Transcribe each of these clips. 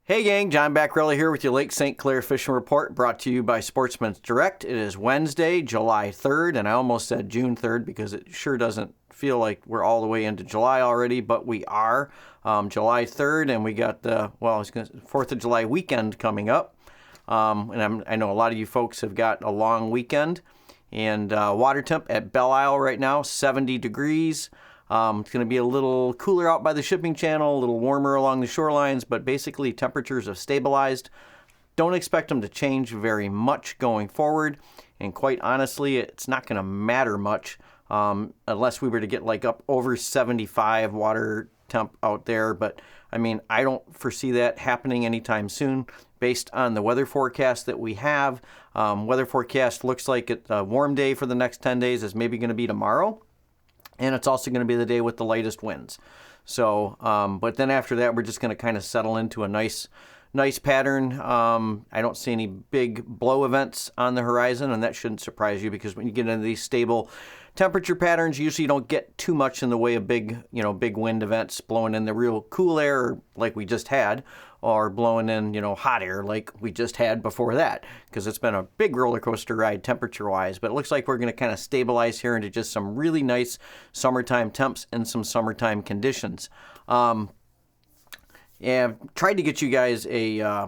Hey gang, John Backrella here with your Lake St. Clair Fishing Report, brought to you by Sportsmen Direct. It is Wednesday, July 3rd, and I almost said June 3rd because it sure doesn't feel like we're all the way into July already, but we are. July 3rd, and we got the, 4th of July weekend coming up. I know a lot of you folks have got a long weekend, and water temp at Belle Isle right now, 70 degrees. It's going to be a little cooler out by the shipping channel, a little warmer along the shorelines, but basically temperatures have stabilized. Don't expect them to change very much going forward, and quite honestly, it's not going to matter much unless we were to get like up over 75 water temp out there. But I mean, I don't foresee that happening anytime soon based on the weather forecast that we have. Weather forecast looks like a warm day for the next 10 days is maybe going to be tomorrow. And it's also going to be the day with the lightest winds. So, but then after that, we're just going to kind of settle into a nice pattern. I don't see any big blow events on the horizon, and that shouldn't surprise you because when you get into these stable temperature patterns, usually you don't get too much in the way of big wind events blowing in the real cool air like we just had, or blowing in, hot air like we just had before that, because it's been a big roller coaster ride temperature-wise. But it looks like we're going to kind of stabilize here into just some really nice summertime temps and some summertime conditions. Yeah, tried to get you guys a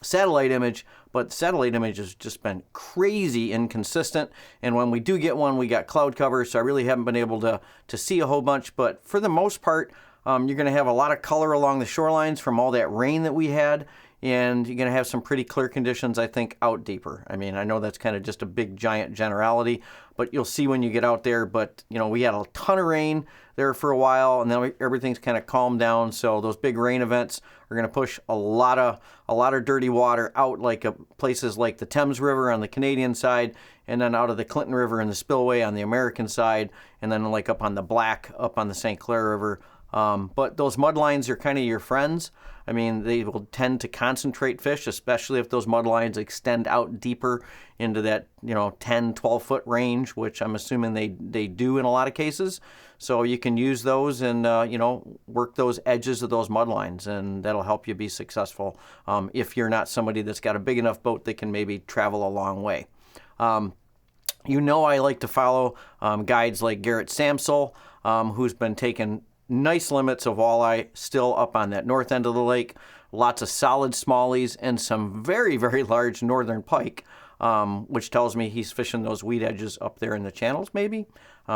satellite image, but the satellite image has just been crazy inconsistent. And when we do get one, we got cloud cover, so I really haven't been able to see a whole bunch. But for the most part, you're going to have a lot of color along the shorelines from all that rain that we had, and you're going to have some pretty clear conditions, I think, out deeper. I mean, I know that's kind of just a big, giant generality, but you'll see when you get out there. But, we had a ton of rain there for a while, and then everything's kind of calmed down. So those big rain events are going to push a lot of dirty water out, like places like the Thames River on the Canadian side, and then out of the Clinton River and the spillway on the American side, and then like up on the Black, up on the St. Clair River. But those mud lines are kind of your friends. I mean, they will tend to concentrate fish, especially if those mud lines extend out deeper into that, 10, 12-foot range, which I'm assuming they do in a lot of cases. So you can use those and, work those edges of those mud lines, and that'll help you be successful if you're not somebody that's got a big enough boat that can maybe travel a long way. I like to follow guides like Garrett Samsel, who's been taking nice limits of walleye still up on that north end of the lake. Lots of solid smallies and some very, very large northern pike, which tells me he's fishing those weed edges up there in the channels maybe,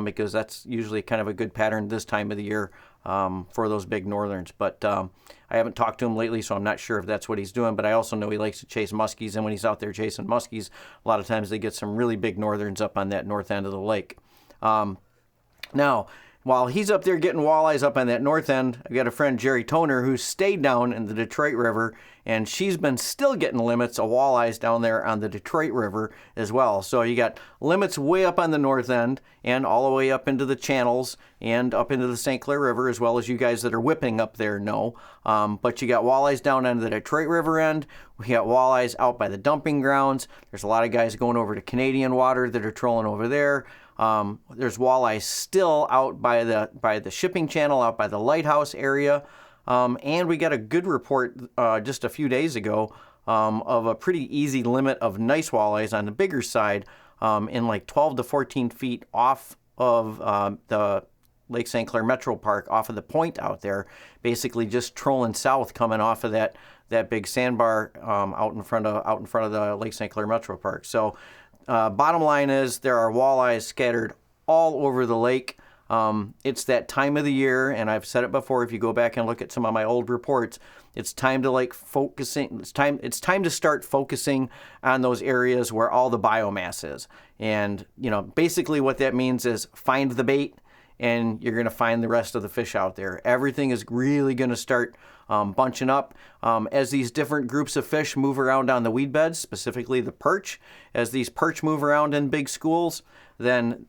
because that's usually kind of a good pattern this time of the year for those big northerns. But I haven't talked to him lately, so I'm not sure if that's what he's doing. But I also know he likes to chase muskies, and when he's out there chasing muskies, a lot of times they get some really big northerns up on that north end of the lake. Now, while he's up there getting walleyes up on that north end, I've got a friend, Jerry Toner, who's stayed down in the Detroit River, and she's been still getting limits of walleyes down there on the Detroit River as well. So you got limits way up on the north end and all the way up into the channels and up into the St. Clair River, as well as you guys that are whipping up there know. But you got walleyes down on the Detroit River end. We got walleyes out by the dumping grounds. There's a lot of guys going over to Canadian water that are trolling over there. There's walleyes still out by the shipping channel, out by the lighthouse area. And we got a good report just a few days ago of a pretty easy limit of nice walleyes on the bigger side in like 12 to 14 feet off of the Lake St. Clair Metro Park, off of the point out there, basically just trolling south, coming off of that big sandbar out in front of the Lake St. Clair Metro Park. So bottom line is there are walleyes scattered all over the lake. It's that time of the year, and I've said it before, if you go back and look at some of my old reports, it's time to focusing. It's time to start focusing on those areas where all the biomass is. And, basically what that means is find the bait, and you're going to find the rest of the fish out there. Everything is really going to start bunching up as these different groups of fish move around on the weed beds, specifically the perch. As these perch move around in big schools, then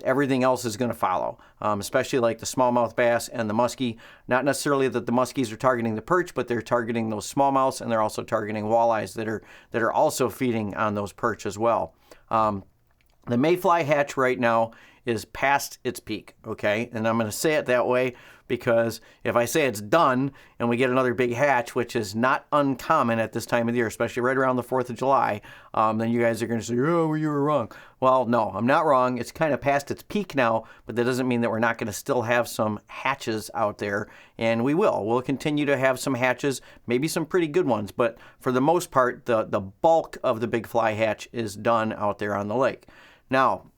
everything else is going to follow, especially like the smallmouth bass and the muskie. Not necessarily that the muskies are targeting the perch, but they're targeting those smallmouths, and they're also targeting walleyes that are also feeding on those perch as well. The Mayfly hatch right now is past its peak, okay? And I'm going to say it that way because if I say it's done and we get another big hatch, which is not uncommon at this time of the year, especially right around the 4th of July, then you guys are going to say, oh, you were wrong. Well, no, I'm not wrong. It's kind of past its peak now, but that doesn't mean that we're not going to still have some hatches out there, and we will. We'll continue to have some hatches, maybe some pretty good ones, but for the most part, the bulk of the big fly hatch is done out there on the lake. Now,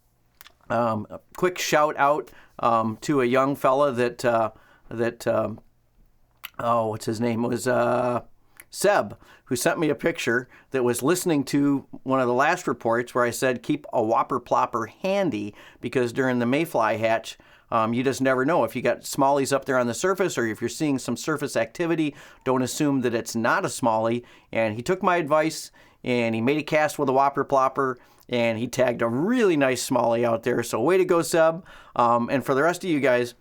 a quick shout out to a young fella what's his name? It was Seb, who sent me a picture that was listening to one of the last reports where I said keep a whopper plopper handy because during the mayfly hatch, you just never know. If you got smallies up there on the surface or if you're seeing some surface activity, don't assume that it's not a smallie. And he took my advice and he made a cast with a whopper plopper and he tagged a really nice smallie out there. So way to go, Seb. And for the rest of you guys,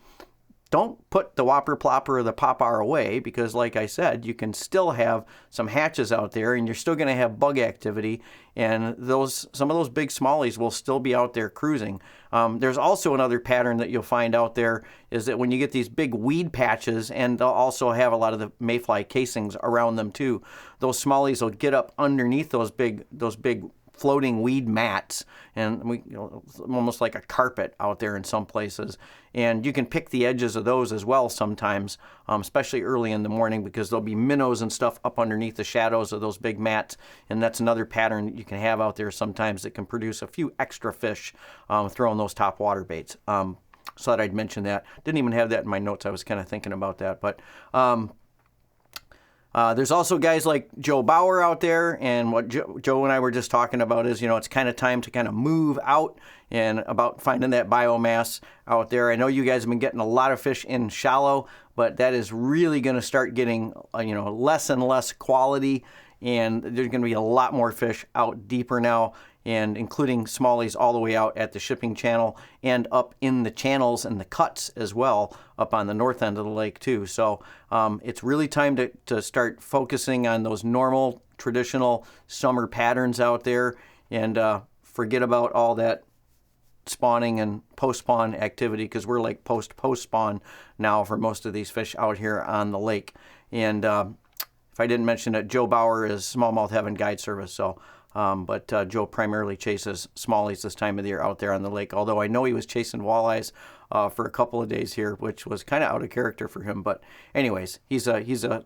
don't put the whopper plopper or the pop-R away because, like I said, you can still have some hatches out there and you're still going to have bug activity, and some of those big smallies will still be out there cruising. There's also another pattern that you'll find out there is that when you get these big weed patches, and they'll also have a lot of the mayfly casings around them too, those smallies will get up underneath those big floating weed mats, and almost like a carpet out there in some places. And you can pick the edges of those as well sometimes, especially early in the morning, because there'll be minnows and stuff up underneath the shadows of those big mats. And that's another pattern that you can have out there sometimes that can produce a few extra fish throwing those top water baits. So that I'd mention that. Didn't even have that in my notes. I was kind of thinking about that. But there's also guys like Joe Bauer out there, and what Joe and I were just talking about is, it's kind of time to kind of move out and about finding that biomass out there. I know you guys have been getting a lot of fish in shallow, but that is really going to start getting, less and less quality, and there's going to be a lot more fish out deeper now, and including smallies all the way out at the shipping channel and up in the channels and the cuts as well up on the north end of the lake too. So it's really time to start focusing on those normal, traditional summer patterns out there and forget about all that spawning and post-spawn activity, because we're like post-spawn now for most of these fish out here on the lake. And if I didn't mention it, Joe Bauer is Smallmouth Heaven Guide Service, so but Joe primarily chases smallies this time of the year out there on the lake, although I know he was chasing walleyes for a couple of days here, which was kind of out of character for him. But anyways, he's a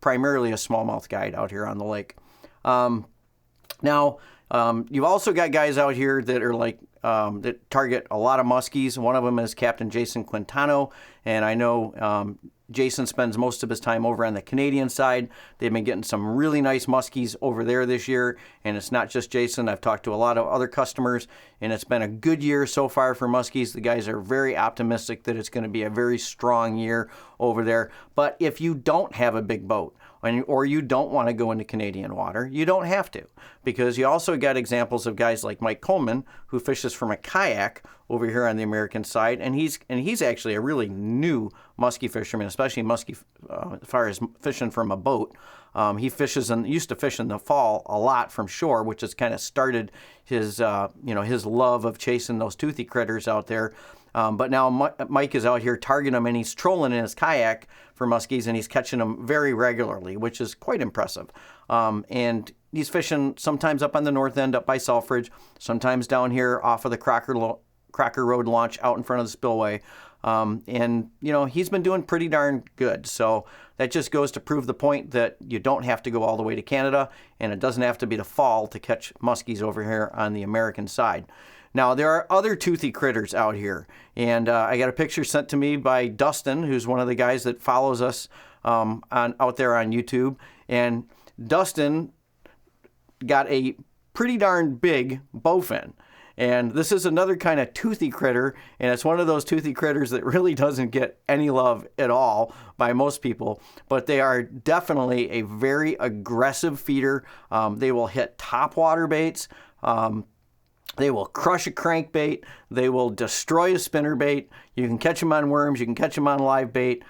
primarily a smallmouth guide out here on the lake. Now, you've also got guys out here that are like that target a lot of muskies. One of them is Captain Jason Quintano, and I know Jason spends most of his time over on the Canadian side. They've been getting some really nice muskies over there this year, and it's not just Jason. I've talked to a lot of other customers, and it's been a good year so far for muskies. The guys are very optimistic that it's going to be a very strong year over there. But if you don't have a big boat, or you don't want to go into Canadian water, you don't have to, because you also got examples of guys like Mike Coleman, who fishes from a kayak over here on the American side, and he's actually a really new muskie fisherman, especially muskie as far as fishing from a boat. He fishes and used to fish in the fall a lot from shore, which has kind of started his his love of chasing those toothy critters out there. But now Mike is out here targeting them, and he's trolling in his kayak for muskies, and he's catching them very regularly, which is quite impressive. And he's fishing sometimes up on the north end, up by Selfridge, sometimes down here off of the Crocker Road launch out in front of the spillway. And he's been doing pretty darn good. So that just goes to prove the point that you don't have to go all the way to Canada, and it doesn't have to be the fall to catch muskies over here on the American side. Now, there are other toothy critters out here, and I got a picture sent to me by Dustin, who's one of the guys that follows us out there on YouTube. And Dustin got a pretty darn big bowfin. And this is another kind of toothy critter, and it's one of those toothy critters that really doesn't get any love at all by most people, but they are definitely a very aggressive feeder. They will hit topwater baits. They will crush a crankbait. They will destroy a spinnerbait. You can catch them on worms. You can catch them on live bait.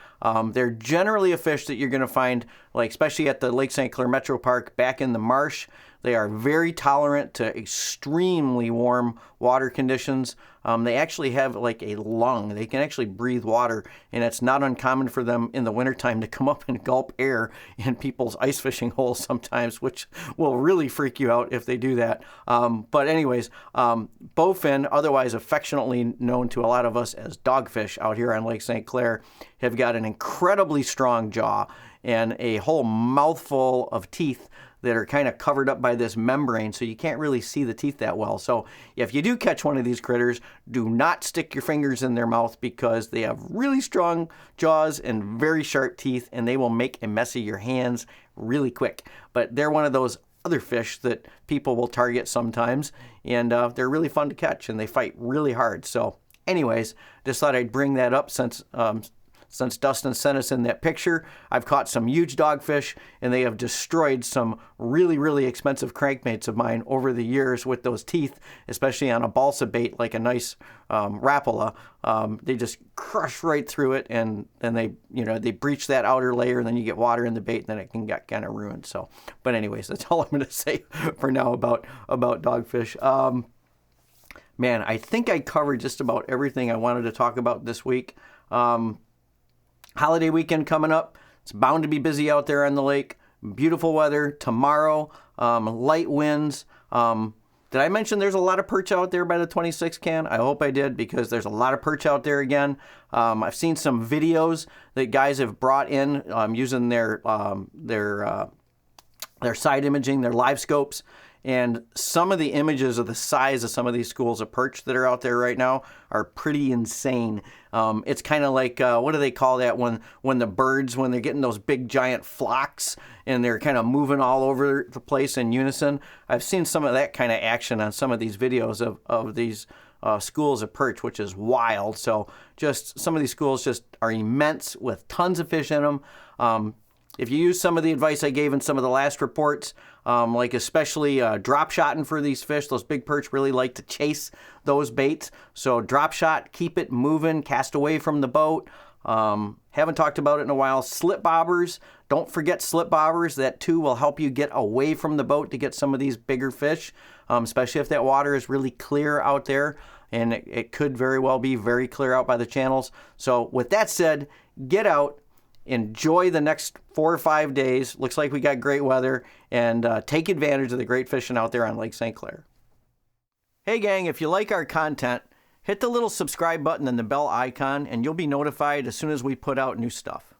They're generally a fish that you're going to find, like especially at the Lake St. Clair Metro Park back in the marsh. They are very tolerant to extremely warm water conditions. They actually have like a lung. They can actually breathe water, and it's not uncommon for them in the wintertime to come up and gulp air in people's ice fishing holes sometimes, which will really freak you out if they do that. But anyways, Bowfin, otherwise affectionately known to a lot of us as Dogfish out here on Lake St. Clair, have got an incredibly strong jaw and a whole mouthful of teeth that are kind of covered up by this membrane, so you can't really see the teeth that well. So if you do catch one of these critters, do not stick your fingers in their mouth, because they have really strong jaws and very sharp teeth, and they will make a mess of your hands really quick. But they're one of those other fish that people will target sometimes, and they're really fun to catch, and they fight really hard. So anyways, just thought I'd bring that up since Dustin sent us in that picture. I've caught some huge dogfish, and they have destroyed some really, really expensive crankbaits of mine over the years with those teeth, especially on a balsa bait like a nice Rapala. They just crush right through it, and then they breach that outer layer, and then you get water in the bait, and then it can get kind of ruined. So, but anyways, that's all I'm going to say for now about dogfish. Man, I think I covered just about everything I wanted to talk about this week. Holiday weekend coming up. It's bound to be busy out there on the lake. Beautiful weather tomorrow. Light winds. Did I mention there's a lot of perch out there by the 26 can? I hope I did, because there's a lot of perch out there again. I've seen some videos that guys have brought in using their side imaging, their live scopes. And some of the images of the size of some of these schools of perch that are out there right now are pretty insane. It's kind of like, what do they call that when the birds, when they're getting those big giant flocks and they're kind of moving all over the place in unison? I've seen some of that kind of action on some of these videos of these schools of perch, which is wild. So just some of these schools just are immense with tons of fish in them. If you use some of the advice I gave in some of the last reports, like especially drop shotting for these fish, those big perch really like to chase those baits. So drop shot, keep it moving, cast away from the boat. Haven't talked about it in a while. Slip bobbers, don't forget slip bobbers. That too will help you get away from the boat to get some of these bigger fish, especially if that water is really clear out there. And it could very well be very clear out by the channels. So with that said, get out. Enjoy the next 4 or 5 days. Looks like we got great weather, and take advantage of the great fishing out there on Lake St. Clair. Hey gang, if you like our content, hit the little subscribe button and the bell icon, and you'll be notified as soon as we put out new stuff.